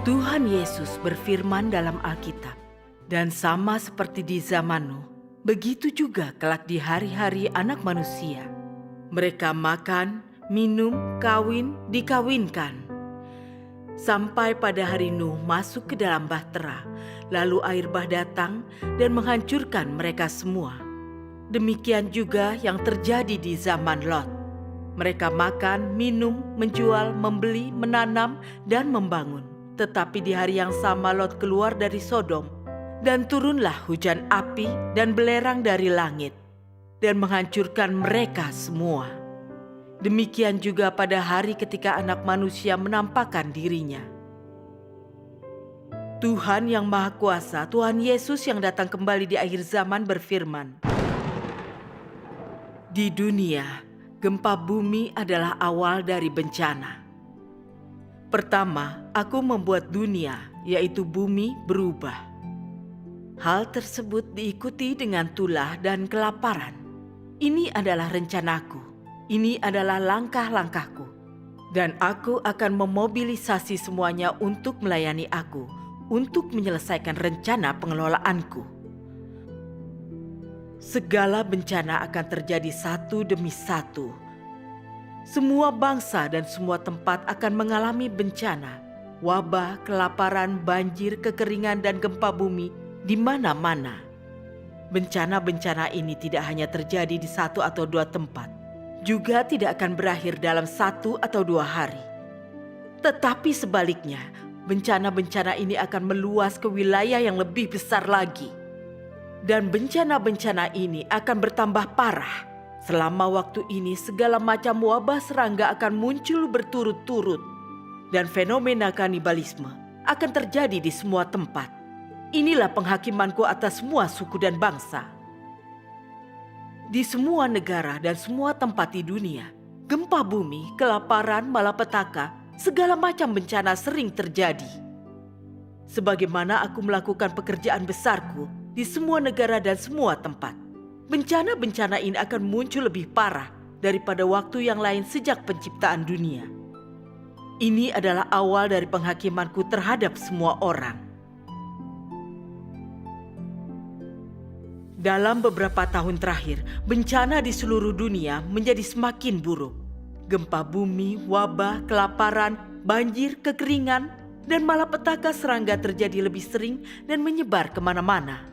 Tuhan Yesus berfirman dalam Alkitab, "Dan sama seperti di zaman Nuh, begitu juga kelak di hari-hari Anak Manusia. Mereka makan, minum, kawin, dikawinkan. Sampai pada hari Nuh masuk ke dalam bahtera, lalu air bah datang dan menghancurkan mereka semua. Demikian juga yang terjadi di zaman Lot. Mereka makan, minum, menjual, membeli, menanam, dan membangun. Tetapi di hari yang sama Lot keluar dari Sodom, dan turunlah hujan api dan belerang dari langit, dan menghancurkan mereka semua. Demikian juga pada hari ketika Anak Manusia menampakkan dirinya." Tuhan yang Maha Kuasa, Tuhan Yesus yang datang kembali di akhir zaman berfirman, "Di dunia, gempa bumi adalah awal dari bencana. Pertama, aku membuat dunia, yaitu bumi, berubah. Hal tersebut diikuti dengan tulah dan kelaparan. Ini adalah rencanaku, ini adalah langkah-langkahku. Dan aku akan memobilisasi semuanya untuk melayani aku, untuk menyelesaikan rencana pengelolaanku. Segala bencana akan terjadi satu demi satu. Semua bangsa dan semua tempat akan mengalami bencana, wabah, kelaparan, banjir, kekeringan, dan gempa bumi di mana-mana. Bencana-bencana ini tidak hanya terjadi di satu atau dua tempat, juga tidak akan berakhir dalam 1 atau 2 hari. Tetapi sebaliknya, bencana-bencana ini akan meluas ke wilayah yang lebih besar lagi. Dan bencana-bencana ini akan bertambah parah. Selama waktu ini segala macam wabah serangga akan muncul berturut-turut. Dan fenomena kanibalisme akan terjadi di semua tempat. Inilah penghakimanku atas semua suku dan bangsa. Di semua negara dan semua tempat di dunia, gempa bumi, kelaparan, malapetaka, segala macam bencana sering terjadi. Sebagaimana aku melakukan pekerjaan besarku di semua negara dan semua tempat, bencana-bencana ini akan muncul lebih parah daripada waktu yang lain sejak penciptaan dunia. Ini adalah awal dari penghakimanku terhadap semua orang. Dalam beberapa tahun terakhir, bencana di seluruh dunia menjadi semakin buruk. Gempa bumi, wabah, kelaparan, banjir, kekeringan, dan malapetaka serangga terjadi lebih sering dan menyebar kemana-mana.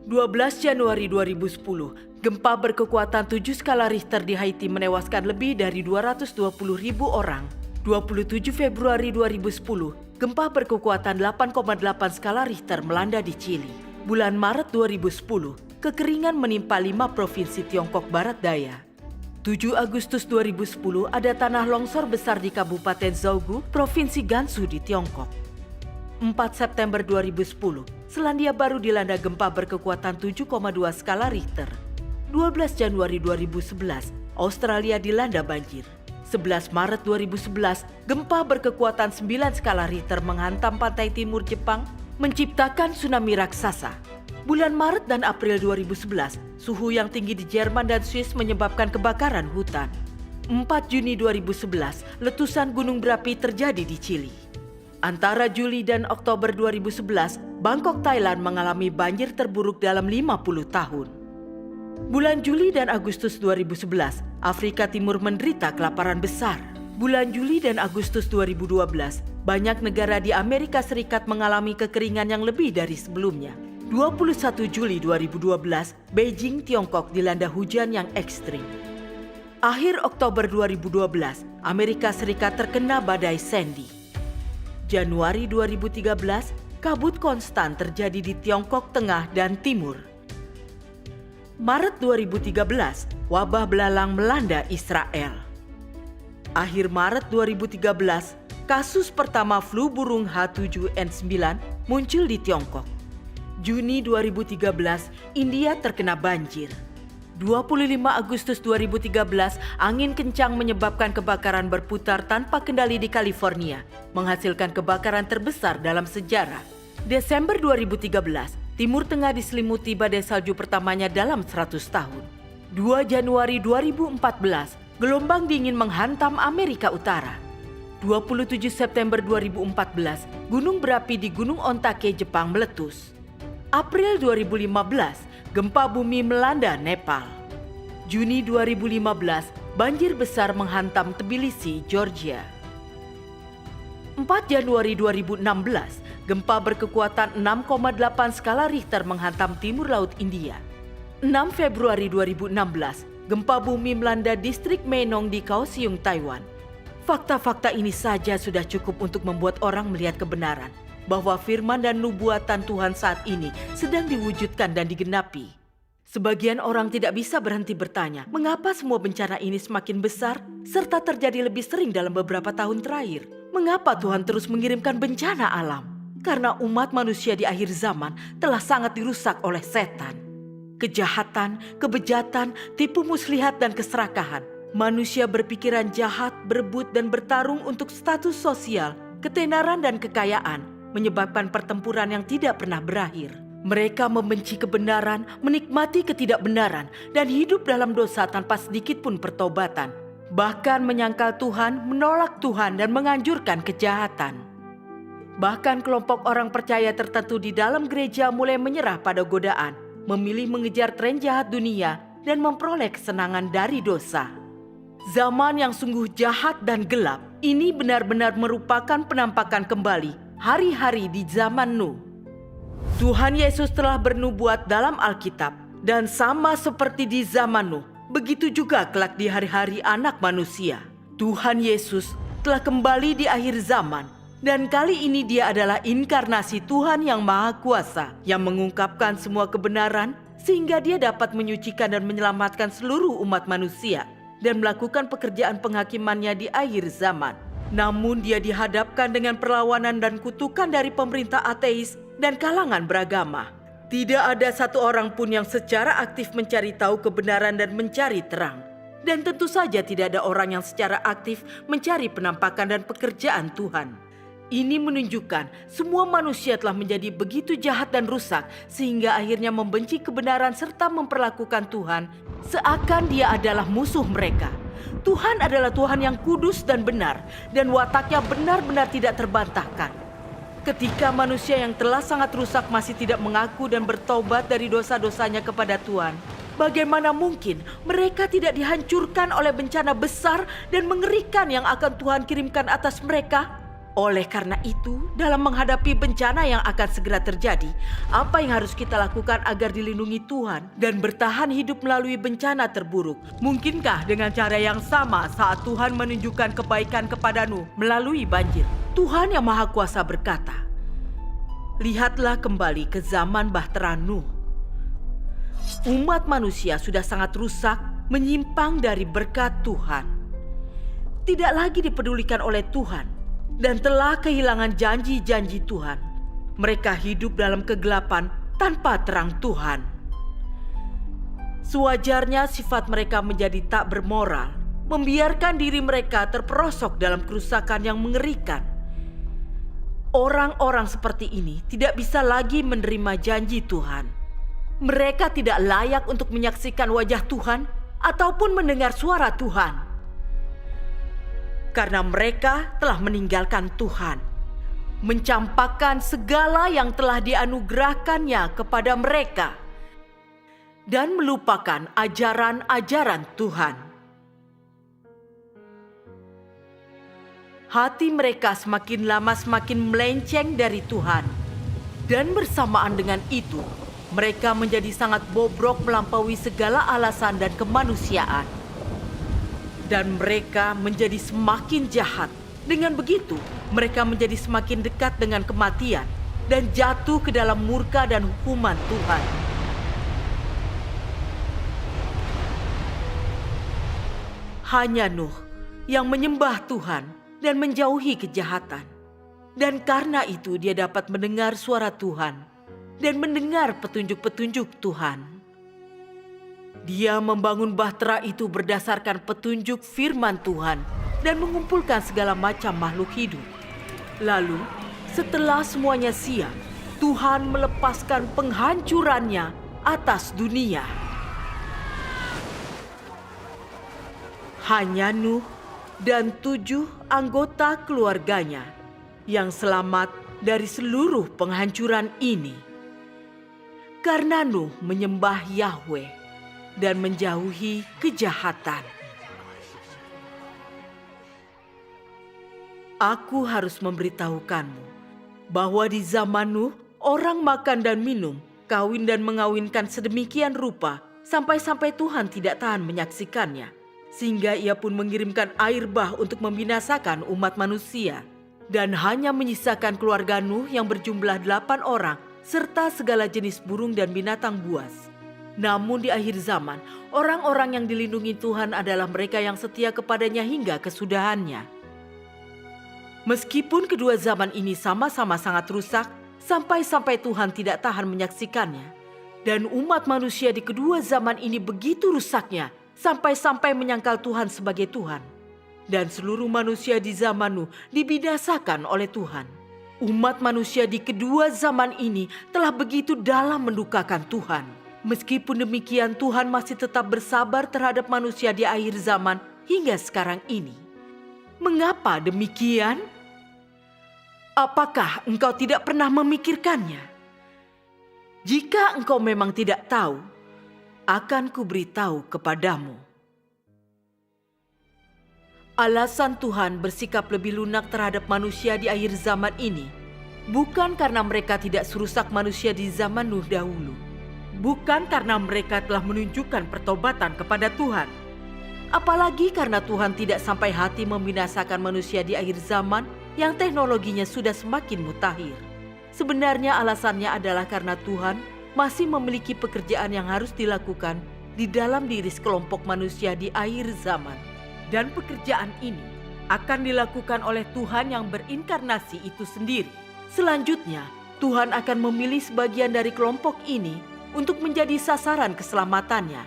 12 Januari 2010, gempa berkekuatan 7 skala Richter di Haiti menewaskan lebih dari 220.000 orang. 27 Februari 2010, gempa berkekuatan 8,8 skala Richter melanda di Chili. Bulan Maret 2010, kekeringan menimpa 5 provinsi Tiongkok Barat Daya. 7 Agustus 2010, ada tanah longsor besar di Kabupaten Zhougou, Provinsi Gansu di Tiongkok. 4 September 2010, Selandia Baru dilanda gempa berkekuatan 7,2 skala Richter. 12 Januari 2011, Australia dilanda banjir. 11 Maret 2011, gempa berkekuatan 9 skala Richter menghantam pantai timur Jepang, menciptakan tsunami raksasa. Bulan Maret dan April 2011, suhu yang tinggi di Jerman dan Swiss menyebabkan kebakaran hutan. 4 Juni 2011, letusan gunung berapi terjadi di Chili. Antara Juli dan Oktober 2011, Bangkok, Thailand mengalami banjir terburuk dalam 50 tahun. Bulan Juli dan Agustus 2011, Afrika Timur menderita kelaparan besar. Bulan Juli dan Agustus 2012, banyak negara di Amerika Serikat mengalami kekeringan yang lebih dari sebelumnya. 21 Juli 2012, Beijing, Tiongkok dilanda hujan yang ekstrim. Akhir Oktober 2012, Amerika Serikat terkena badai Sandy. Januari 2013, kabut konstan terjadi di Tiongkok Tengah dan Timur. Maret 2013, wabah belalang melanda Israel. Akhir Maret 2013, kasus pertama flu burung H7N9 muncul di Tiongkok. Juni 2013, India terkena banjir. 25 Agustus 2013, angin kencang menyebabkan kebakaran berputar tanpa kendali di California, menghasilkan kebakaran terbesar dalam sejarah. Desember 2013, Timur Tengah diselimuti badai salju pertamanya dalam 100 tahun. 2 Januari 2014, gelombang dingin menghantam Amerika Utara. 27 September 2014, gunung berapi di Gunung Ontake, Jepang meletus. April 2015, gempa bumi melanda Nepal. Juni 2015, banjir besar menghantam Tbilisi, Georgia. 4 Januari 2016, gempa berkekuatan 6,8 skala Richter menghantam timur laut India. 6 Februari 2016, gempa bumi melanda distrik Menong di Kaohsiung, Taiwan. Fakta-fakta ini saja sudah cukup untuk membuat orang melihat kebenaran bahwa firman dan nubuatan Tuhan saat ini sedang diwujudkan dan digenapi. Sebagian orang tidak bisa berhenti bertanya, mengapa semua bencana ini semakin besar serta terjadi lebih sering dalam beberapa tahun terakhir? Mengapa Tuhan terus mengirimkan bencana alam? Karena umat manusia di akhir zaman telah sangat dirusak oleh setan. Kejahatan, kebejatan, tipu muslihat dan keserakahan. Manusia berpikiran jahat, berebut dan bertarung untuk status sosial, ketenaran dan kekayaan, menyebabkan pertempuran yang tidak pernah berakhir. Mereka membenci kebenaran, menikmati ketidakbenaran, dan hidup dalam dosa tanpa sedikit pun pertobatan. Bahkan menyangkal Tuhan, menolak Tuhan dan menganjurkan kejahatan. Bahkan kelompok orang percaya tertentu di dalam gereja mulai menyerah pada godaan, memilih mengejar tren jahat dunia dan memperoleh kesenangan dari dosa. Zaman yang sungguh jahat dan gelap ini benar-benar merupakan penampakan kembali hari-hari di zaman Nuh. Tuhan Yesus telah bernubuat dalam Alkitab dan sama seperti di zaman Nuh, begitu juga kelak di hari-hari Anak Manusia. Tuhan Yesus telah kembali di akhir zaman dan kali ini Dia adalah inkarnasi Tuhan yang Maha Kuasa yang mengungkapkan semua kebenaran sehingga Dia dapat menyucikan dan menyelamatkan seluruh umat manusia dan melakukan pekerjaan penghakimannya di akhir zaman. Namun Dia dihadapkan dengan perlawanan dan kutukan dari pemerintah ateis dan kalangan beragama. Tidak ada satu orang pun yang secara aktif mencari tahu kebenaran dan mencari terang. Dan tentu saja tidak ada orang yang secara aktif mencari penampakan dan pekerjaan Tuhan. Ini menunjukkan semua manusia telah menjadi begitu jahat dan rusak sehingga akhirnya membenci kebenaran serta memperlakukan Tuhan seakan Dia adalah musuh mereka. Tuhan adalah Tuhan yang kudus dan benar dan wataknya benar-benar tidak terbantahkan. Ketika manusia yang telah sangat rusak masih tidak mengaku dan bertobat dari dosa-dosanya kepada Tuhan, bagaimana mungkin mereka tidak dihancurkan oleh bencana besar dan mengerikan yang akan Tuhan kirimkan atas mereka? Oleh karena itu, dalam menghadapi bencana yang akan segera terjadi, apa yang harus kita lakukan agar dilindungi Tuhan dan bertahan hidup melalui bencana terburuk? Mungkinkah dengan cara yang sama saat Tuhan menunjukkan kebaikan kepada Nuh melalui banjir? Tuhan yang Maha Kuasa berkata, "Lihatlah kembali ke zaman bahtera Nuh. Umat manusia sudah sangat rusak, menyimpang dari berkat Tuhan. Tidak lagi dipedulikan oleh Tuhan dan telah kehilangan janji-janji Tuhan. Mereka hidup dalam kegelapan tanpa terang Tuhan. Sewajarnya sifat mereka menjadi tak bermoral, membiarkan diri mereka terperosok dalam kerusakan yang mengerikan. Orang-orang seperti ini tidak bisa lagi menerima janji Tuhan. Mereka tidak layak untuk menyaksikan wajah Tuhan ataupun mendengar suara Tuhan. Karena mereka telah meninggalkan Tuhan, mencampakkan segala yang telah dianugerahkannya kepada mereka, dan melupakan ajaran-ajaran Tuhan. Hati mereka semakin lama semakin melenceng dari Tuhan, dan bersamaan dengan itu, mereka menjadi sangat bobrok melampaui segala alasan dan kemanusiaan. Dan mereka menjadi semakin jahat. Dengan begitu, mereka menjadi semakin dekat dengan kematian dan jatuh ke dalam murka dan hukuman Tuhan. Hanya Nuh yang menyembah Tuhan dan menjauhi kejahatan. Dan karena itu dia dapat mendengar suara Tuhan dan mendengar petunjuk-petunjuk Tuhan. Dia membangun bahtera itu berdasarkan petunjuk firman Tuhan dan mengumpulkan segala macam makhluk hidup. Lalu, setelah semuanya siap, Tuhan melepaskan penghancurannya atas dunia. Hanya Nuh dan 7 anggota keluarganya yang selamat dari seluruh penghancuran ini. Karena Nuh menyembah Yahweh dan menjauhi kejahatan. Aku harus memberitahukanmu bahwa di zaman Nuh, orang makan dan minum, kawin dan mengawinkan sedemikian rupa sampai-sampai Tuhan tidak tahan menyaksikannya. Sehingga ia pun mengirimkan air bah untuk membinasakan umat manusia. Dan hanya menyisakan keluarga Nuh yang berjumlah 8 orang serta segala jenis burung dan binatang buas. Namun di akhir zaman, orang-orang yang dilindungi Tuhan adalah mereka yang setia kepadanya hingga kesudahannya. Meskipun kedua zaman ini sama-sama sangat rusak, sampai-sampai Tuhan tidak tahan menyaksikannya. Dan umat manusia di kedua zaman ini begitu rusaknya, sampai-sampai menyangkal Tuhan sebagai Tuhan. Dan seluruh manusia di zaman Nuh dibinasakan oleh Tuhan. Umat manusia di kedua zaman ini telah begitu dalam mendukakan Tuhan. Meskipun demikian, Tuhan masih tetap bersabar terhadap manusia di akhir zaman hingga sekarang ini. Mengapa demikian? Apakah engkau tidak pernah memikirkannya? Jika engkau memang tidak tahu, akan kuberitahu kepadamu. Alasan Tuhan bersikap lebih lunak terhadap manusia di akhir zaman ini bukan karena mereka tidak serusak manusia di zaman Nuh dahulu. Bukan karena mereka telah menunjukkan pertobatan kepada Tuhan. Apalagi karena Tuhan tidak sampai hati membinasakan manusia di akhir zaman yang teknologinya sudah semakin mutakhir. Sebenarnya alasannya adalah karena Tuhan masih memiliki pekerjaan yang harus dilakukan di dalam diri sekelompok manusia di akhir zaman. Dan pekerjaan ini akan dilakukan oleh Tuhan yang berinkarnasi itu sendiri. Selanjutnya, Tuhan akan memilih sebagian dari kelompok ini untuk menjadi sasaran keselamatannya.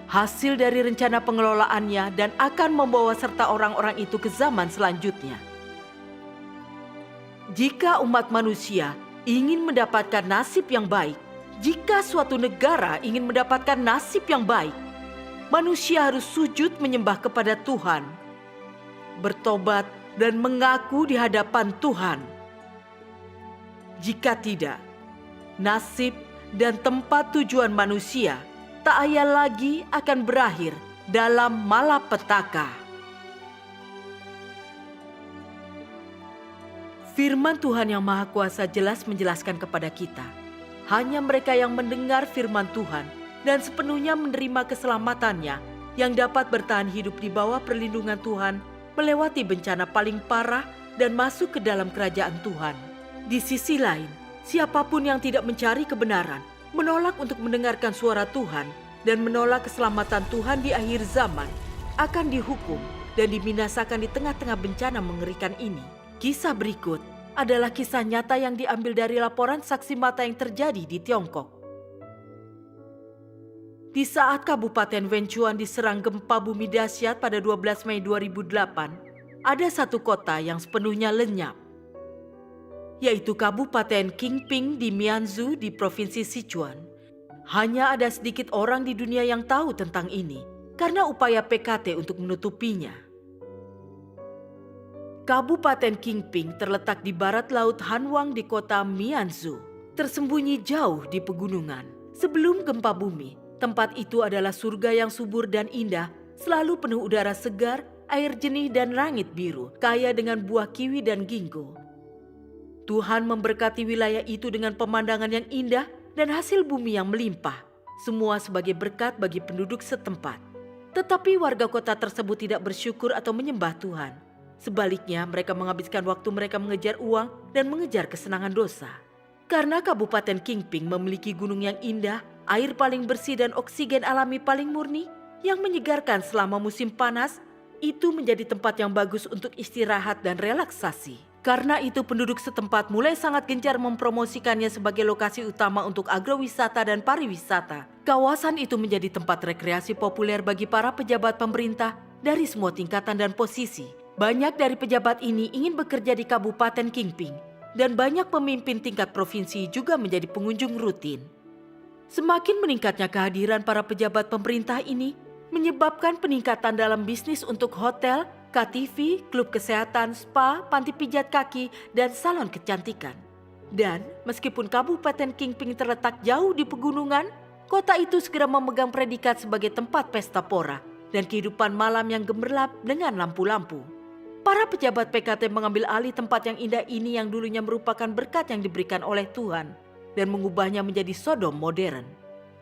Hasil dari rencana pengelolaannya dan akan membawa serta orang-orang itu ke zaman selanjutnya. Jika umat manusia ingin mendapatkan nasib yang baik, jika suatu negara ingin mendapatkan nasib yang baik, manusia harus sujud menyembah kepada Tuhan, bertobat dan mengaku di hadapan Tuhan. Jika tidak, nasib dan tempat tujuan manusia tak ayal lagi akan berakhir dalam malapetaka. Firman Tuhan yang Maha Kuasa jelas menjelaskan kepada kita, hanya mereka yang mendengar firman Tuhan dan sepenuhnya menerima keselamatannya yang dapat bertahan hidup di bawah perlindungan Tuhan, melewati bencana paling parah dan masuk ke dalam kerajaan Tuhan. Di sisi lain, siapapun yang tidak mencari kebenaran, menolak untuk mendengarkan suara Tuhan, dan menolak keselamatan Tuhan di akhir zaman, akan dihukum dan dibinasakan di tengah-tengah bencana mengerikan ini. Kisah berikut adalah kisah nyata yang diambil dari laporan saksi mata yang terjadi di Tiongkok. Di saat Kabupaten Wenchuan diserang gempa bumi dahsyat pada 12 Mei 2008, ada satu kota yang sepenuhnya lenyap, yaitu Kabupaten Qingping di Mianzhou di Provinsi Sichuan. Hanya ada sedikit orang di dunia yang tahu tentang ini, karena upaya PKT untuk menutupinya. Kabupaten Qingping terletak di barat laut Hanwang di kota Mianzhou, tersembunyi jauh di pegunungan. Sebelum gempa bumi, tempat itu adalah surga yang subur dan indah, selalu penuh udara segar, air jernih dan langit biru, kaya dengan buah kiwi dan ginkgo. Tuhan memberkati wilayah itu dengan pemandangan yang indah dan hasil bumi yang melimpah, semua sebagai berkat bagi penduduk setempat. Tetapi warga kota tersebut tidak bersyukur atau menyembah Tuhan. Sebaliknya, mereka menghabiskan waktu mereka mengejar uang dan mengejar kesenangan dosa. Karena Kabupaten Qingping memiliki gunung yang indah, air paling bersih dan oksigen alami paling murni yang menyegarkan selama musim panas, itu menjadi tempat yang bagus untuk istirahat dan relaksasi. Karena itu penduduk setempat mulai sangat gencar mempromosikannya sebagai lokasi utama untuk agrowisata dan pariwisata. Kawasan itu menjadi tempat rekreasi populer bagi para pejabat pemerintah dari semua tingkatan dan posisi. Banyak dari pejabat ini ingin bekerja di Kabupaten Qingping, dan banyak pemimpin tingkat provinsi juga menjadi pengunjung rutin. Semakin meningkatnya kehadiran para pejabat pemerintah ini menyebabkan peningkatan dalam bisnis untuk hotel, KTV, klub kesehatan, spa, panti pijat kaki, dan salon kecantikan. Dan meskipun Kabupaten Kingping terletak jauh di pegunungan, kota itu segera memegang predikat sebagai tempat pesta pora dan kehidupan malam yang gemerlap dengan lampu-lampu. Para pejabat PKT mengambil alih tempat yang indah ini yang dulunya merupakan berkat yang diberikan oleh Tuhan dan mengubahnya menjadi Sodom modern.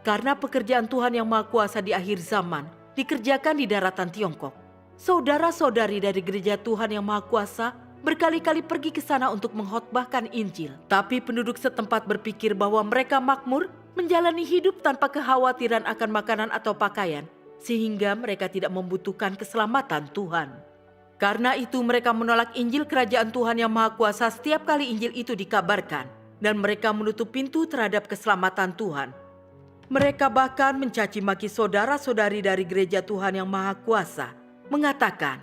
Karena pekerjaan Tuhan yang Maha Kuasa di akhir zaman dikerjakan di daratan Tiongkok, saudara-saudari dari gereja Tuhan yang Maha Kuasa berkali-kali pergi ke sana untuk mengkhotbahkan Injil. Tapi penduduk setempat berpikir bahwa mereka makmur menjalani hidup tanpa kekhawatiran akan makanan atau pakaian, sehingga mereka tidak membutuhkan keselamatan Tuhan. Karena itu mereka menolak Injil Kerajaan Tuhan yang Maha Kuasa setiap kali Injil itu dikabarkan, dan mereka menutup pintu terhadap keselamatan Tuhan. Mereka bahkan mencaci maki saudara-saudari dari gereja Tuhan yang Maha Kuasa, mengatakan,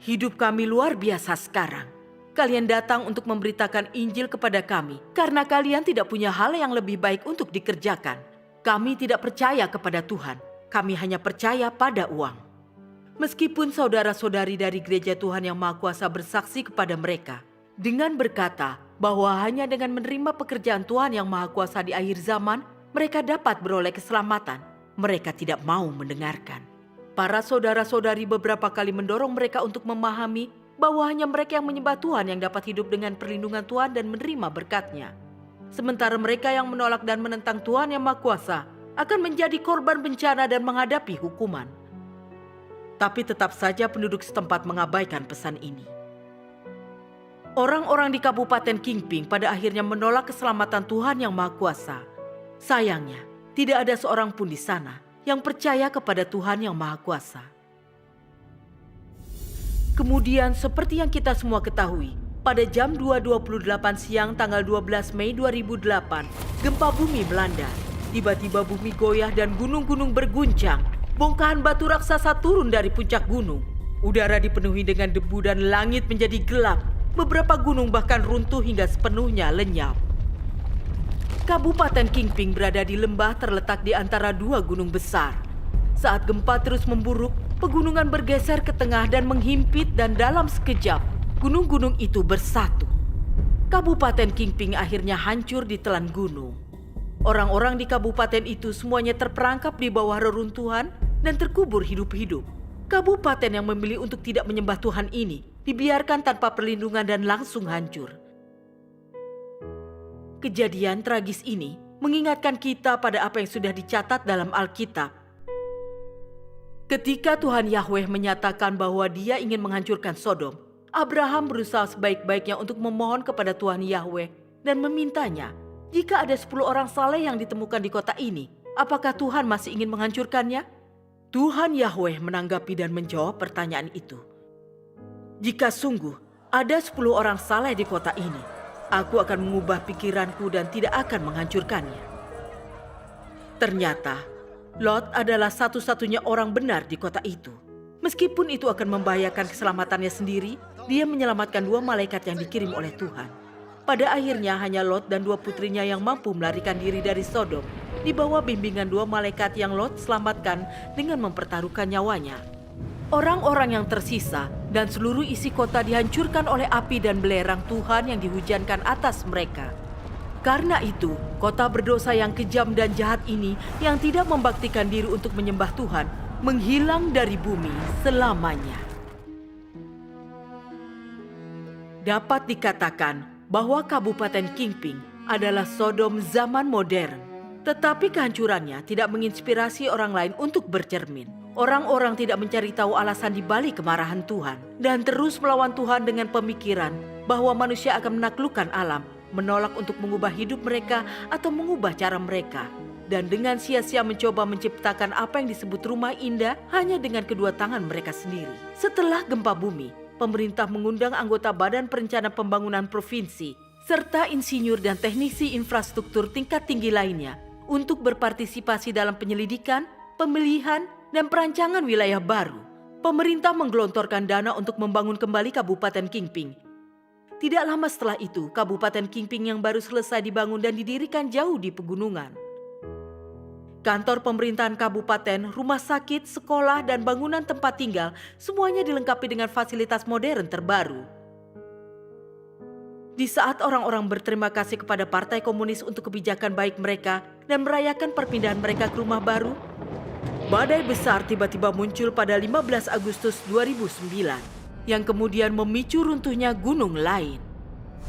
"Hidup kami luar biasa sekarang. Kalian datang untuk memberitakan Injil kepada kami karena kalian tidak punya hal yang lebih baik untuk dikerjakan. Kami tidak percaya kepada Tuhan, kami hanya percaya pada uang." Meskipun saudara-saudari dari gereja Tuhan yang Maha Kuasa bersaksi kepada mereka dengan berkata bahwa hanya dengan menerima pekerjaan Tuhan yang Maha Kuasa di akhir zaman, mereka dapat beroleh keselamatan, mereka tidak mau mendengarkan. Para saudara-saudari beberapa kali mendorong mereka untuk memahami bahwa hanya mereka yang menyembah Tuhan yang dapat hidup dengan perlindungan Tuhan dan menerima berkat-Nya. Sementara mereka yang menolak dan menentang Tuhan yang Maha Kuasa akan menjadi korban bencana dan menghadapi hukuman. Tapi tetap saja penduduk setempat mengabaikan pesan ini. Orang-orang di Kabupaten Kingping pada akhirnya menolak keselamatan Tuhan yang Maha Kuasa. Sayangnya, tidak ada seorang pun di sana yang percaya kepada Tuhan yang Maha Kuasa. Kemudian seperti yang kita semua ketahui, pada jam 2.28 siang tanggal 12 Mei 2008, gempa bumi melanda. Tiba-tiba bumi goyah dan gunung-gunung berguncang. Bongkahan batu raksasa turun dari puncak gunung. Udara dipenuhi dengan debu dan langit menjadi gelap. Beberapa gunung bahkan runtuh hingga sepenuhnya lenyap. Kabupaten Kingping berada di lembah terletak di antara dua gunung besar. Saat gempa terus memburuk, pegunungan bergeser ke tengah dan menghimpit dan dalam sekejap, gunung-gunung itu bersatu. Kabupaten Kingping akhirnya hancur di telan gunung. Orang-orang di kabupaten itu semuanya terperangkap di bawah reruntuhan dan terkubur hidup-hidup. Kabupaten yang memilih untuk tidak menyembah Tuhan ini dibiarkan tanpa perlindungan dan langsung hancur. Kejadian tragis ini mengingatkan kita pada apa yang sudah dicatat dalam Alkitab. Ketika Tuhan Yahweh menyatakan bahwa Dia ingin menghancurkan Sodom, Abraham berusaha sebaik-baiknya untuk memohon kepada Tuhan Yahweh dan memintanya, jika ada 10 orang saleh yang ditemukan di kota ini, apakah Tuhan masih ingin menghancurkannya? Tuhan Yahweh menanggapi dan menjawab pertanyaan itu. Jika sungguh ada 10 orang saleh di kota ini, aku akan mengubah pikiranku dan tidak akan menghancurkannya. Ternyata, Lot adalah satu-satunya orang benar di kota itu. Meskipun itu akan membahayakan keselamatannya sendiri, dia menyelamatkan 2 malaikat yang dikirim oleh Tuhan. Pada akhirnya hanya Lot dan 2 putrinya yang mampu melarikan diri dari Sodom, di bawah bimbingan 2 malaikat yang Lot selamatkan dengan mempertaruhkan nyawanya. Orang-orang yang tersisa dan seluruh isi kota dihancurkan oleh api dan belerang Tuhan yang dihujankan atas mereka. Karena itu, kota berdosa yang kejam dan jahat ini yang tidak membaktikan diri untuk menyembah Tuhan, menghilang dari bumi selamanya. Dapat dikatakan bahwa Kabupaten Kingping adalah Sodom zaman modern. Tetapi kehancurannya tidak menginspirasi orang lain untuk bercermin. Orang-orang tidak mencari tahu alasan di balik kemarahan Tuhan dan terus melawan Tuhan dengan pemikiran bahwa manusia akan menaklukkan alam, menolak untuk mengubah hidup mereka atau mengubah cara mereka, dan dengan sia-sia mencoba menciptakan apa yang disebut rumah indah hanya dengan kedua tangan mereka sendiri. Setelah gempa bumi, pemerintah mengundang anggota Badan Perencanaan Pembangunan Provinsi serta insinyur dan teknisi infrastruktur tingkat tinggi lainnya untuk berpartisipasi dalam penyelidikan, pemilihan, dan perancangan wilayah baru. Pemerintah menggelontorkan dana untuk membangun kembali Kabupaten Kingping. Tidak lama setelah itu, Kabupaten Kingping yang baru selesai dibangun dan didirikan jauh di pegunungan. Kantor pemerintahan kabupaten, rumah sakit, sekolah, dan bangunan tempat tinggal semuanya dilengkapi dengan fasilitas modern terbaru. Di saat orang-orang berterima kasih kepada Partai Komunis untuk kebijakan baik mereka dan merayakan perpindahan mereka ke rumah baru, badai besar tiba-tiba muncul pada 15 Agustus 2009 yang kemudian memicu runtuhnya gunung lain.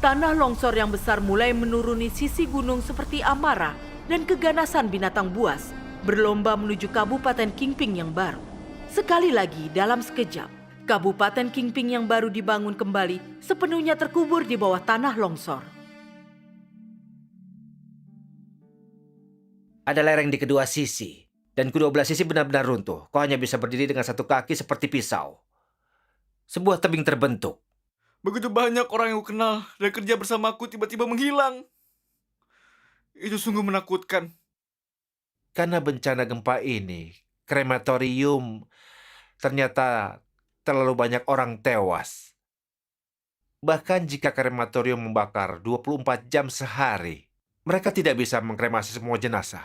Tanah longsor yang besar mulai menuruni sisi gunung seperti amarah dan keganasan binatang buas berlomba menuju Kabupaten Kingping yang baru. Sekali lagi dalam sekejap, Kabupaten Kingping yang baru dibangun kembali sepenuhnya terkubur di bawah tanah longsor. Ada lereng di kedua sisi, dan kedua belah sisi benar-benar runtuh. Kau hanya bisa berdiri dengan satu kaki seperti pisau. Sebuah tebing terbentuk. Begitu banyak orang yang aku kenal dan kerja bersamaku tiba-tiba menghilang. Itu sungguh menakutkan. Karena bencana gempa ini, krematorium ternyata terlalu banyak orang tewas. Bahkan jika krematorium membakar 24 jam sehari, mereka tidak bisa mengkremasi semua jenazah.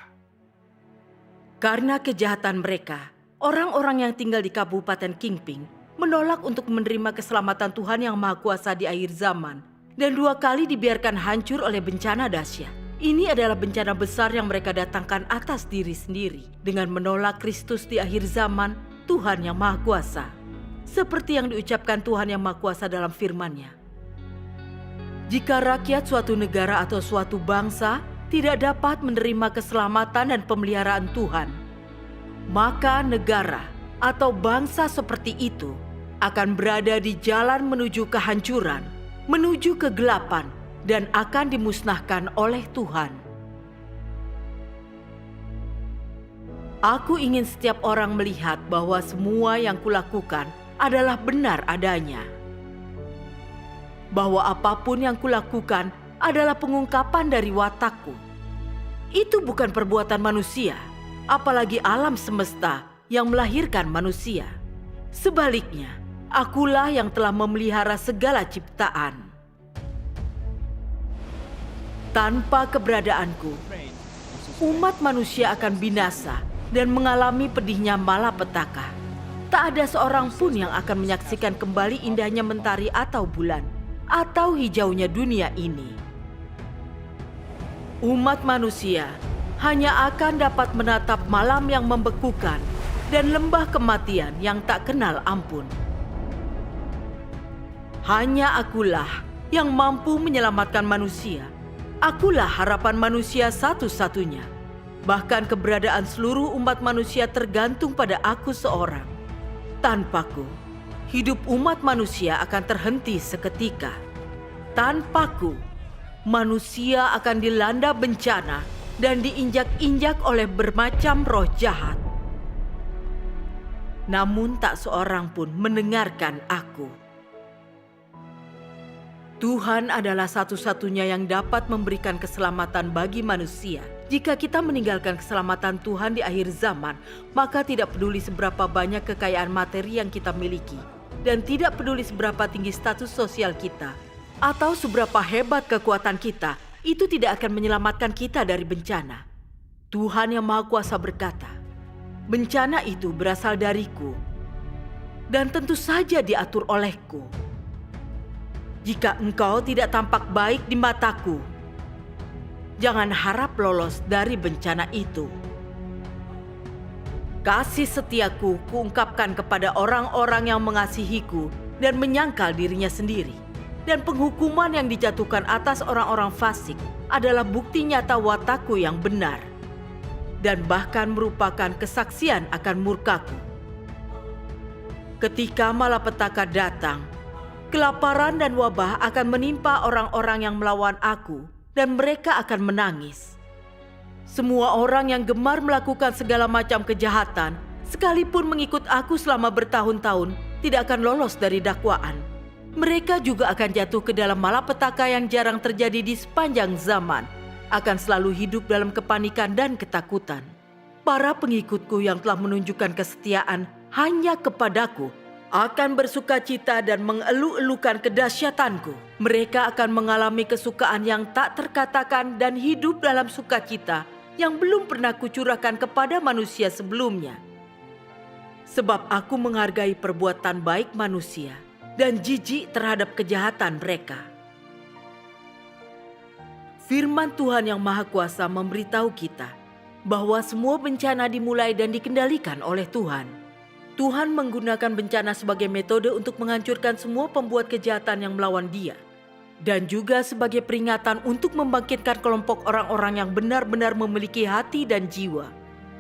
Karena kejahatan mereka, orang-orang yang tinggal di Kabupaten Kingping menolak untuk menerima keselamatan Tuhan yang Maha Kuasa di akhir zaman dan 2 kali dibiarkan hancur oleh bencana dahsyat. Ini adalah bencana besar yang mereka datangkan atas diri sendiri dengan menolak Kristus di akhir zaman, Tuhan yang Maha Kuasa. Seperti yang diucapkan Tuhan yang Maha Kuasa dalam firman-Nya. Jika rakyat suatu negara atau suatu bangsa tidak dapat menerima keselamatan dan pemeliharaan Tuhan, maka negara atau bangsa seperti itu akan berada di jalan menuju kehancuran, menuju kegelapan, dan akan dimusnahkan oleh Tuhan. Aku ingin setiap orang melihat bahwa semua yang kulakukan adalah benar adanya. Bahwa apapun yang kulakukan adalah pengungkapan dari watakku. Itu bukan perbuatan manusia, apalagi alam semesta yang melahirkan manusia. Sebaliknya, akulah yang telah memelihara segala ciptaan. Tanpa keberadaanku, umat manusia akan binasa dan mengalami pedihnya malapetaka. Tak ada seorang pun yang akan menyaksikan kembali indahnya mentari atau bulan, atau hijaunya dunia ini. Umat manusia hanya akan dapat menatap malam yang membekukan dan lembah kematian yang tak kenal ampun. Hanya akulah yang mampu menyelamatkan manusia. Akulah harapan manusia satu-satunya. Bahkan keberadaan seluruh umat manusia tergantung pada aku seorang. Tanpaku, hidup umat manusia akan terhenti seketika. Tanpaku, manusia akan dilanda bencana dan diinjak-injak oleh bermacam roh jahat. Namun tak seorang pun mendengarkan aku. Tuhan adalah satu-satunya yang dapat memberikan keselamatan bagi manusia. Jika kita meninggalkan keselamatan Tuhan di akhir zaman, maka tidak peduli seberapa banyak kekayaan materi yang kita miliki, dan tidak peduli seberapa tinggi status sosial kita, atau seberapa hebat kekuatan kita, itu tidak akan menyelamatkan kita dari bencana. Tuhan yang Maha Kuasa berkata, bencana itu berasal dariku, dan tentu saja diatur olehku. Jika engkau tidak tampak baik di mataku, jangan harap lolos dari bencana itu. Kasih setiaku kuungkapkan kepada orang-orang yang mengasihiku dan menyangkal dirinya sendiri. Dan penghukuman yang dijatuhkan atas orang-orang fasik adalah bukti nyata watakku yang benar. Dan bahkan merupakan kesaksian akan murkaku. Ketika malapetaka datang, kelaparan dan wabah akan menimpa orang-orang yang melawan aku, dan mereka akan menangis. Semua orang yang gemar melakukan segala macam kejahatan, sekalipun mengikut aku selama bertahun-tahun, tidak akan lolos dari dakwaan. Mereka juga akan jatuh ke dalam malapetaka yang jarang terjadi di sepanjang zaman, akan selalu hidup dalam kepanikan dan ketakutan. Para pengikutku yang telah menunjukkan kesetiaan hanya kepadaku, akan bersukacita dan mengeluh-elukan kedahsyatanku. Mereka akan mengalami kesukaan yang tak terkatakan dan hidup dalam sukacita yang belum pernah kucurahkan kepada manusia sebelumnya. Sebab aku menghargai perbuatan baik manusia dan jijik terhadap kejahatan mereka. Firman Tuhan yang Maha Kuasa memberitahu kita bahwa semua bencana dimulai dan dikendalikan oleh Tuhan. Tuhan menggunakan bencana sebagai metode untuk menghancurkan semua pembuat kejahatan yang melawan Dia, dan juga sebagai peringatan untuk membangkitkan kelompok orang-orang yang benar-benar memiliki hati dan jiwa,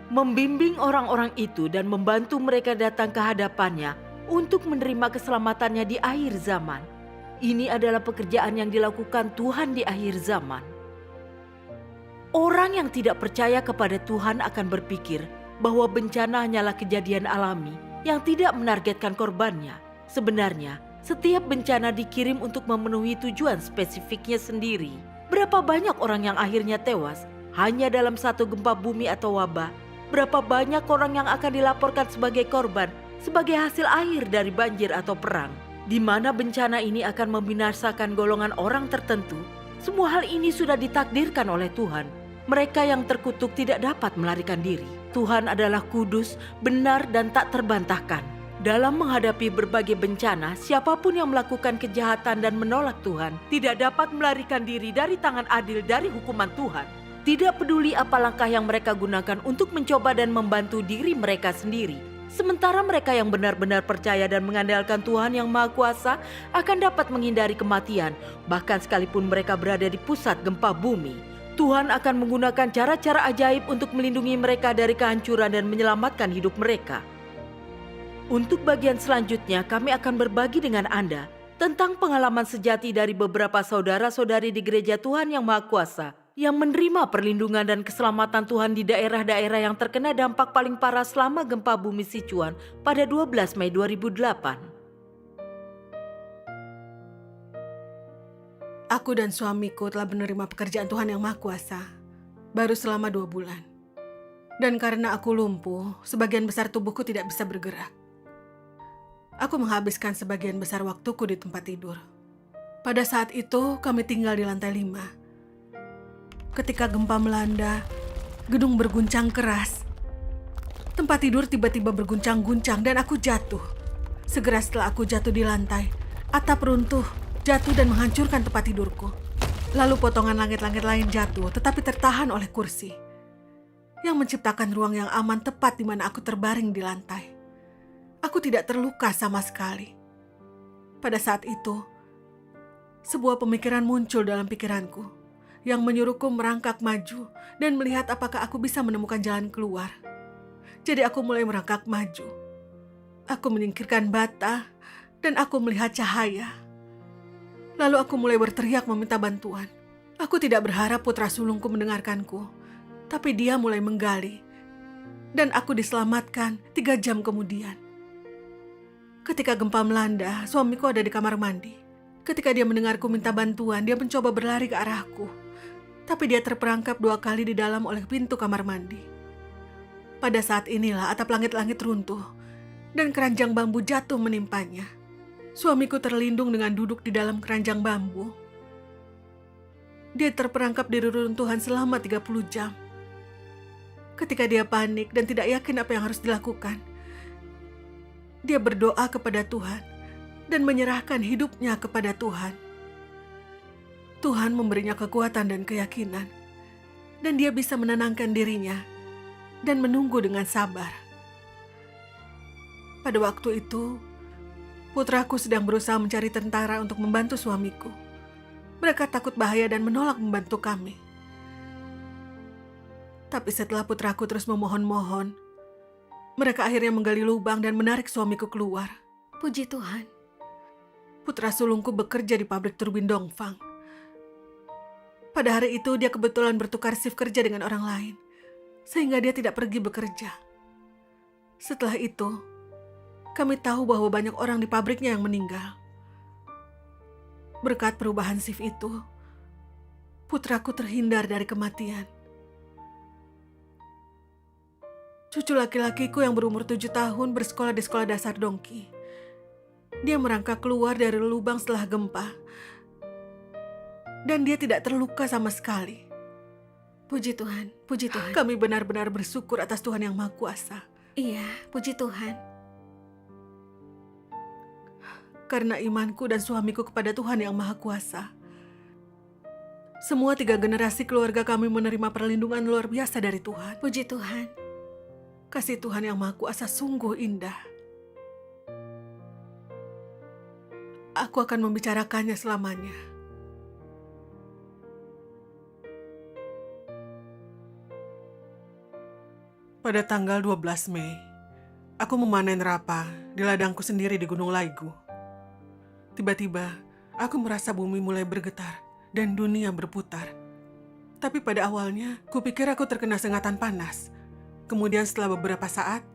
membimbing orang-orang itu dan membantu mereka datang ke hadapannya untuk menerima keselamatannya di akhir zaman. Ini adalah pekerjaan yang dilakukan Tuhan di akhir zaman. Orang yang tidak percaya kepada Tuhan akan berpikir bahwa bencana hanyalah kejadian alami yang tidak menargetkan korbannya. Sebenarnya, setiap bencana dikirim untuk memenuhi tujuan spesifiknya sendiri. Berapa banyak orang yang akhirnya tewas hanya dalam satu gempa bumi atau wabah? Berapa banyak orang yang akan dilaporkan sebagai korban sebagai hasil akhir dari banjir atau perang, di mana bencana ini akan membinasakan golongan orang tertentu? Semua hal ini sudah ditakdirkan oleh Tuhan. Mereka yang terkutuk tidak dapat melarikan diri. Tuhan adalah kudus, benar, dan tak terbantahkan. Dalam menghadapi berbagai bencana, siapapun yang melakukan kejahatan dan menolak Tuhan tidak dapat melarikan diri dari tangan adil dari hukuman Tuhan. Tidak peduli apa langkah yang mereka gunakan untuk mencoba dan membantu diri mereka sendiri. Sementara mereka yang benar-benar percaya dan mengandalkan Tuhan yang Maha Kuasa akan dapat menghindari kematian, bahkan sekalipun mereka berada di pusat gempa bumi. Tuhan akan menggunakan cara-cara ajaib untuk melindungi mereka dari kehancuran dan menyelamatkan hidup mereka. Untuk bagian selanjutnya, kami akan berbagi dengan Anda tentang pengalaman sejati dari beberapa saudara-saudari di Gereja Tuhan yang Maha Kuasa yang menerima perlindungan dan keselamatan Tuhan di daerah-daerah yang terkena dampak paling parah selama gempa bumi Sichuan pada 12 Mei 2008. Aku dan suamiku telah menerima pekerjaan Tuhan yang Maha Kuasa baru selama 2 bulan. Dan karena aku lumpuh, sebagian besar tubuhku tidak bisa bergerak. Aku menghabiskan sebagian besar waktuku di tempat tidur. Pada saat itu, kami tinggal di lantai 5. Ketika gempa melanda, gedung berguncang keras. Tempat tidur tiba-tiba berguncang-guncang dan aku jatuh. Segera setelah aku jatuh di lantai, atap runtuh, jatuh dan menghancurkan tempat tidurku. Lalu potongan langit-langit lain jatuh, tetapi tertahan oleh kursi, yang menciptakan ruang yang aman tepat di mana aku terbaring di lantai. Aku tidak terluka sama sekali. Pada saat itu, sebuah pemikiran muncul dalam pikiranku, yang menyuruhku merangkak maju dan melihat apakah aku bisa menemukan jalan keluar. Jadi aku mulai merangkak maju. Aku menyingkirkan bata, dan aku melihat cahaya. Lalu aku mulai berteriak meminta bantuan. Aku tidak berharap putra sulungku mendengarkanku, tapi dia mulai menggali, dan aku diselamatkan 3 jam kemudian. Ketika gempa melanda, suamiku ada di kamar mandi. Ketika dia mendengarku minta bantuan, dia mencoba berlari ke arahku, tapi dia terperangkap 2 kali di dalam oleh pintu kamar mandi. Pada saat inilah atap langit-langit runtuh, dan keranjang bambu jatuh menimpanya. Suamiku terlindung dengan duduk di dalam keranjang bambu. Dia terperangkap di reruntuhan selama 30 jam. Ketika dia panik dan tidak yakin apa yang harus dilakukan, dia berdoa kepada Tuhan dan menyerahkan hidupnya kepada Tuhan. Tuhan memberinya kekuatan dan keyakinan, dan dia bisa menenangkan dirinya dan menunggu dengan sabar. Pada waktu itu, putraku sedang berusaha mencari tentara untuk membantu suamiku. Mereka takut bahaya dan menolak membantu kami. Tapi setelah putraku terus memohon-mohon, mereka akhirnya menggali lubang dan menarik suamiku keluar. Puji Tuhan. Putra sulungku bekerja di pabrik turbin Dongfang. Pada hari itu dia kebetulan bertukar shift kerja dengan orang lain, sehingga dia tidak pergi bekerja. Setelah itu, kami tahu bahwa banyak orang di pabriknya yang meninggal. Berkat perubahan shift itu, putraku terhindar dari kematian. Cucu laki-lakiku yang berumur 7 tahun bersekolah di sekolah dasar Dongki. Dia merangkak keluar dari lubang setelah gempa, dan dia tidak terluka sama sekali. Puji Tuhan, puji Tuhan. Kami benar-benar bersyukur atas Tuhan Yang Maha Kuasa. Iya, puji Tuhan. Karena imanku dan suamiku kepada Tuhan Yang Maha Kuasa, semua 3 generasi keluarga kami menerima perlindungan luar biasa dari Tuhan. Puji Tuhan. Kasih Tuhan Yang Maha Kuasa sungguh indah. Aku akan membicarakannya selamanya. Pada tanggal 12 Mei, aku memanen rapa di ladangku sendiri di Gunung Laigu. Tiba-tiba, aku merasa bumi mulai bergetar dan dunia berputar. Tapi pada awalnya, kupikir aku terkena sengatan panas. Kemudian setelah beberapa saat,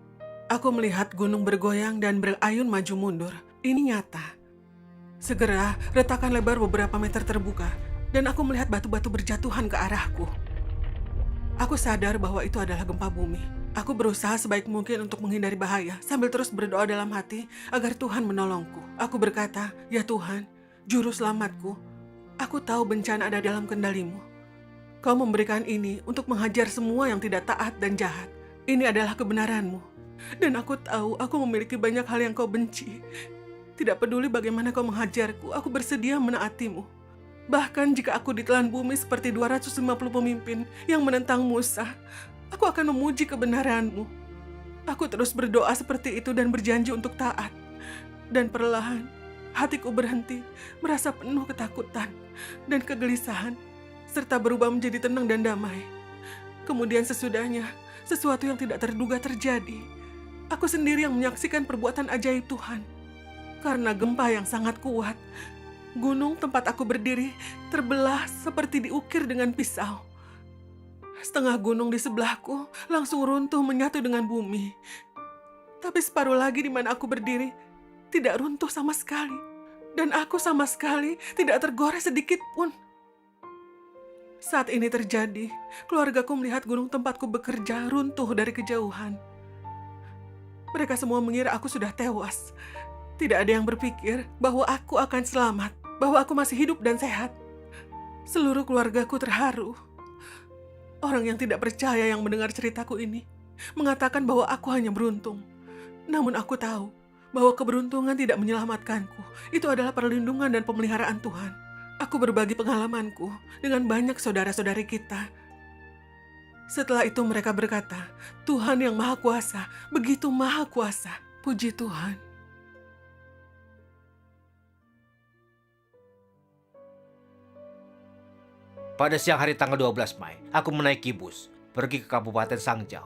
aku melihat gunung bergoyang dan berayun maju mundur. Ini nyata. Segera, retakan lebar beberapa meter terbuka, dan aku melihat batu-batu berjatuhan ke arahku. Aku sadar bahwa itu adalah gempa bumi. Aku berusaha sebaik mungkin untuk menghindari bahaya, sambil terus berdoa dalam hati agar Tuhan menolongku. Aku berkata, "Ya Tuhan, Juru Selamatku, aku tahu bencana ada dalam kendali-Mu. Kau memberikan ini untuk menghajar semua yang tidak taat dan jahat. Ini adalah kebenaran-Mu. Dan aku tahu aku memiliki banyak hal yang Kau benci. Tidak peduli bagaimana Kau menghajarku, aku bersedia menaati-Mu. Bahkan jika aku ditelan bumi seperti 250 pemimpin yang menentang Musa, aku akan memuji kebenaran-Mu." Aku terus berdoa seperti itu dan berjanji untuk taat. Dan perlahan, hatiku berhenti, merasa penuh ketakutan dan kegelisahan, serta berubah menjadi tenang dan damai. Kemudian sesudahnya, sesuatu yang tidak terduga terjadi. Aku sendiri yang menyaksikan perbuatan ajaib Tuhan. Karena gempa yang sangat kuat, gunung tempat aku berdiri terbelah seperti diukir dengan pisau. Setengah gunung di sebelahku langsung runtuh menyatu dengan bumi. Tapi separuh lagi di mana aku berdiri tidak runtuh sama sekali. Dan aku sama sekali tidak tergores sedikit pun. Saat ini terjadi, keluargaku melihat gunung tempatku bekerja runtuh dari kejauhan. Mereka semua mengira aku sudah tewas. Tidak ada yang berpikir bahwa aku akan selamat, bahwa aku masih hidup dan sehat. Seluruh keluargaku terharu. Orang yang tidak percaya yang mendengar ceritaku ini mengatakan bahwa aku hanya beruntung. Namun aku tahu bahwa keberuntungan tidak menyelamatkanku. Itu adalah perlindungan dan pemeliharaan Tuhan. Aku berbagi pengalamanku dengan banyak saudara-saudari kita. Setelah itu mereka berkata, "Tuhan yang Maha Kuasa, begitu Maha Kuasa." Puji Tuhan. Pada siang hari tanggal 12 Mei, aku menaiki bus, pergi ke Kabupaten Sangjau.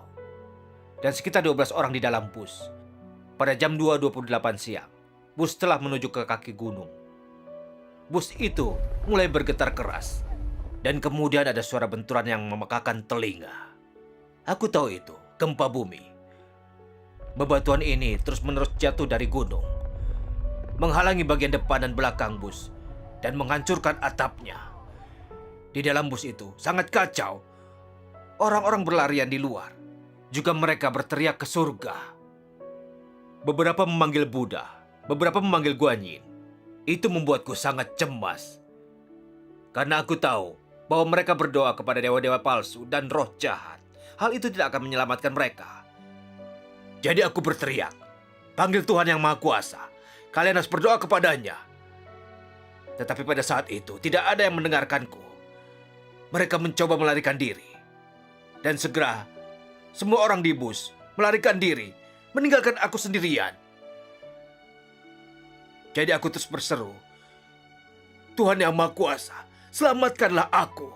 Dan sekitar 12 orang di dalam bus. Pada jam 2.28 siang, bus telah menuju ke kaki gunung. Bus itu mulai bergetar keras. Dan kemudian ada suara benturan yang memekakan telinga. Aku tahu itu, gempa bumi. Bebatuan ini terus-menerus jatuh dari gunung, menghalangi bagian depan dan belakang bus, dan menghancurkan atapnya. Di dalam bus itu sangat kacau. Orang-orang berlarian di luar. Juga mereka berteriak ke surga. Beberapa memanggil Buddha, beberapa memanggil Guanyin. Itu membuatku sangat cemas. Karena aku tahu bahwa mereka berdoa kepada dewa-dewa palsu dan roh jahat. Hal itu tidak akan menyelamatkan mereka. Jadi aku berteriak, "Panggil Tuhan yang Maha Kuasa. Kalian harus berdoa kepadanya." Tetapi pada saat itu tidak ada yang mendengarkanku. Mereka mencoba melarikan diri. Dan segera, semua orang di bus melarikan diri, meninggalkan aku sendirian. Jadi aku terus berseru, "Tuhan yang Maha Kuasa, selamatkanlah aku."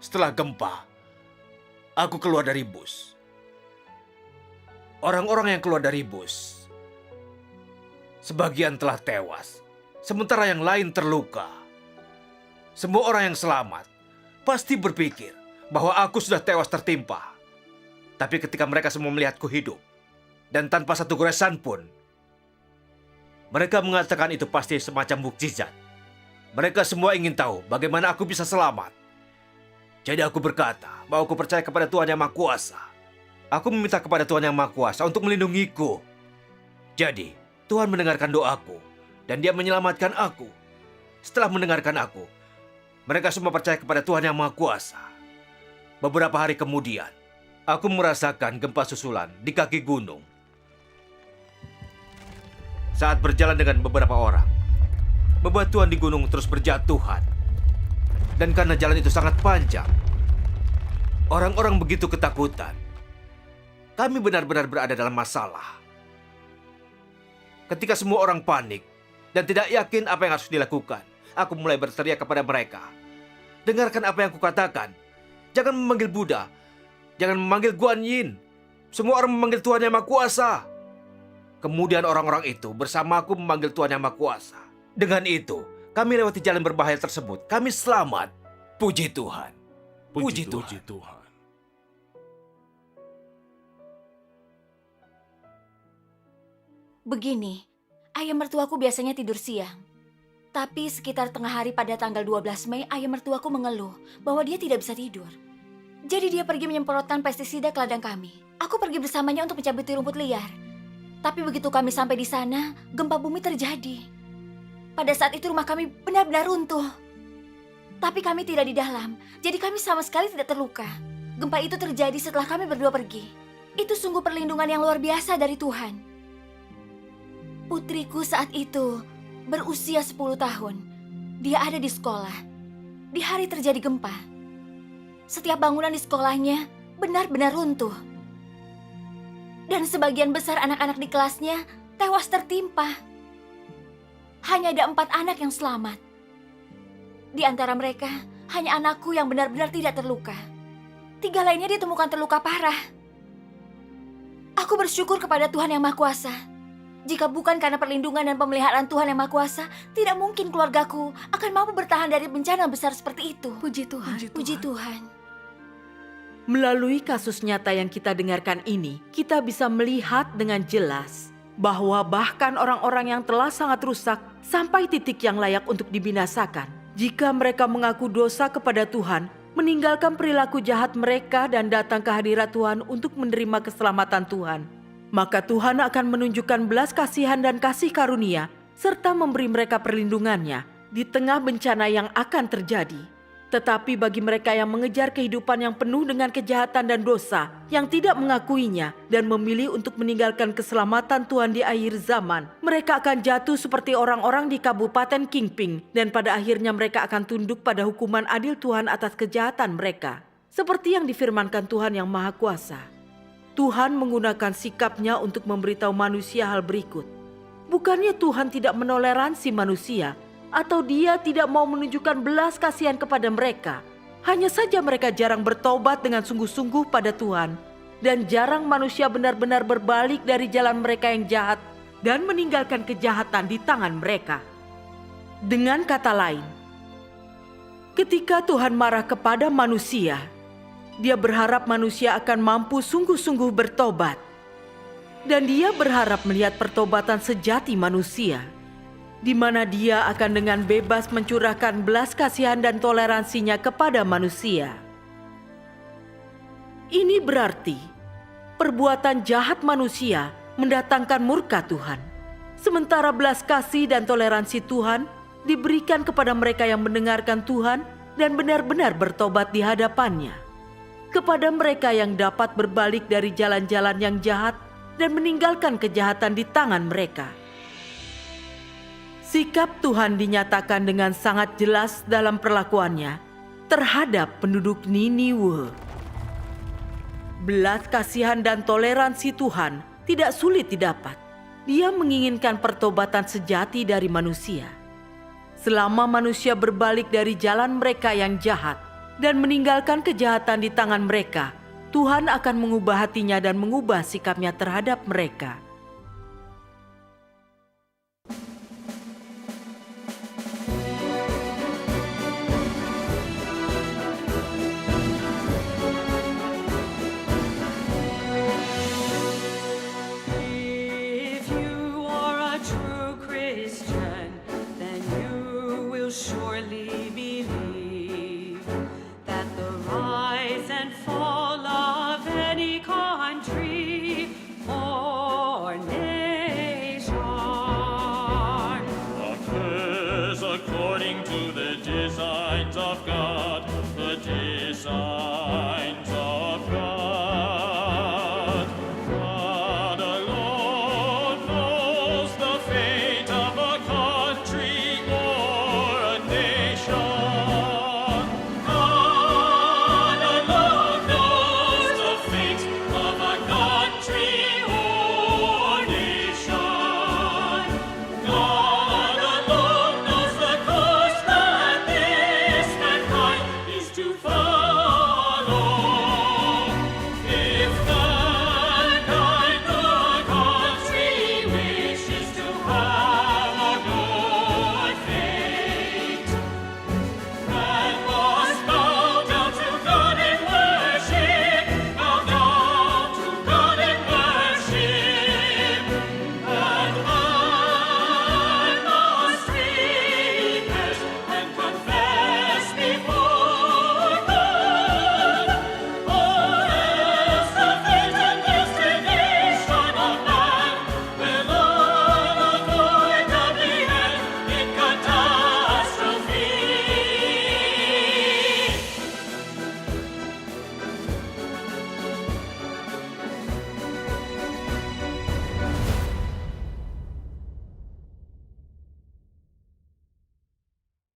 Setelah gempa, aku keluar dari bus. Orang-orang yang keluar dari bus, sebagian telah tewas, sementara yang lain terluka. Semua orang yang selamat pasti berpikir bahwa aku sudah tewas tertimpa. Tapi ketika mereka semua melihatku hidup dan tanpa satu goresan pun, mereka mengatakan itu pasti semacam mukjizat. Mereka semua ingin tahu bagaimana aku bisa selamat. Jadi aku berkata bahwa aku percaya kepada Tuhan yang Maha Kuasa. Aku meminta kepada Tuhan yang Maha Kuasa untuk melindungiku. Jadi Tuhan mendengarkan doaku dan Dia menyelamatkan aku. Setelah mendengarkan aku, Mereka semua percaya kepada Tuhan Yang Maha Kuasa. Beberapa hari kemudian, aku merasakan gempa susulan di kaki gunung. Saat berjalan dengan beberapa orang, bebatuan di gunung terus berjatuhan. Dan karena jalan itu sangat panjang, orang-orang begitu ketakutan. Kami benar-benar berada dalam masalah. Ketika semua orang panik dan tidak yakin apa yang harus dilakukan, aku mulai berteriak kepada mereka. Dengarkan apa yang kukatakan. Jangan memanggil Buddha. Jangan memanggil Guan Yin. Semua orang memanggil Tuhan Yang Maha Kuasa. Kemudian orang-orang itu bersamaku memanggil Tuhan Yang Maha Kuasa. Dengan itu, kami lewati jalan berbahaya tersebut. Kami selamat. Puji Tuhan. Puji Tuhan. Begini, ayah mertuaku biasanya tidur siang. Tapi sekitar tengah hari pada tanggal 12 Mei, ayah mertuaku mengeluh bahwa dia tidak bisa tidur. Jadi dia pergi menyemprotkan pestisida ke ladang kami. Aku pergi bersamanya untuk mencabuti rumput liar. Tapi begitu kami sampai di sana, gempa bumi terjadi. Pada saat itu rumah kami benar-benar runtuh. Tapi kami tidak di dalam, jadi kami sama sekali tidak terluka. Gempa itu terjadi setelah kami berdua pergi. Itu sungguh perlindungan yang luar biasa dari Tuhan. Putriku saat itu berusia 10 tahun. Dia ada di sekolah. Di hari terjadi gempa. Setiap bangunan di sekolahnya benar-benar runtuh. Dan sebagian besar anak-anak di kelasnya tewas tertimpa. Hanya ada 4 anak yang selamat. Di antara mereka, hanya anakku yang benar-benar tidak terluka. 3 lainnya ditemukan terluka parah. Aku bersyukur kepada Tuhan Yang Maha Kuasa. Jika bukan karena perlindungan dan pemeliharaan Tuhan Yang Maha Kuasa, tidak mungkin keluargaku akan mampu bertahan dari bencana besar seperti itu. Puji Tuhan. Puji Tuhan. Melalui kasus nyata yang kita dengarkan ini, kita bisa melihat dengan jelas bahwa bahkan orang-orang yang telah sangat rusak sampai titik yang layak untuk dibinasakan, jika mereka mengaku dosa kepada Tuhan, meninggalkan perilaku jahat mereka dan datang ke hadirat Tuhan untuk menerima keselamatan Tuhan, maka Tuhan akan menunjukkan belas kasihan dan kasih karunia serta memberi mereka perlindungannya di tengah bencana yang akan terjadi. Tetapi bagi mereka yang mengejar kehidupan yang penuh dengan kejahatan dan dosa, yang tidak mengakuinya dan memilih untuk meninggalkan keselamatan Tuhan di akhir zaman, mereka akan jatuh seperti orang-orang di Kabupaten Qingping, dan pada akhirnya mereka akan tunduk pada hukuman adil Tuhan atas kejahatan mereka. Seperti yang difirmankan Tuhan Yang Maha Kuasa. Tuhan menggunakan sikapnya untuk memberitahu manusia hal berikut. Bukannya Tuhan tidak menoleransi manusia, atau dia tidak mau menunjukkan belas kasihan kepada mereka. Hanya saja mereka jarang bertobat dengan sungguh-sungguh pada Tuhan. Dan jarang manusia benar-benar berbalik dari jalan mereka yang jahat dan meninggalkan kejahatan di tangan mereka. Dengan kata lain, ketika Tuhan marah kepada manusia, Dia berharap manusia akan mampu sungguh-sungguh bertobat. Dan Dia berharap melihat pertobatan sejati manusia, di mana Dia akan dengan bebas mencurahkan belas kasihan dan toleransinya kepada manusia. Ini berarti perbuatan jahat manusia mendatangkan murka Tuhan, sementara belas kasih dan toleransi Tuhan diberikan kepada mereka yang mendengarkan Tuhan dan benar-benar bertobat di hadapannya, kepada mereka yang dapat berbalik dari jalan-jalan yang jahat dan meninggalkan kejahatan di tangan mereka. Sikap Tuhan dinyatakan dengan sangat jelas dalam perlakuannya terhadap penduduk Niniwe. Belas kasihan dan toleransi Tuhan tidak sulit didapat. Dia menginginkan pertobatan sejati dari manusia. Selama manusia berbalik dari jalan mereka yang jahat dan meninggalkan kejahatan di tangan mereka, Tuhan akan mengubah hatinya dan mengubah sikapnya terhadap mereka.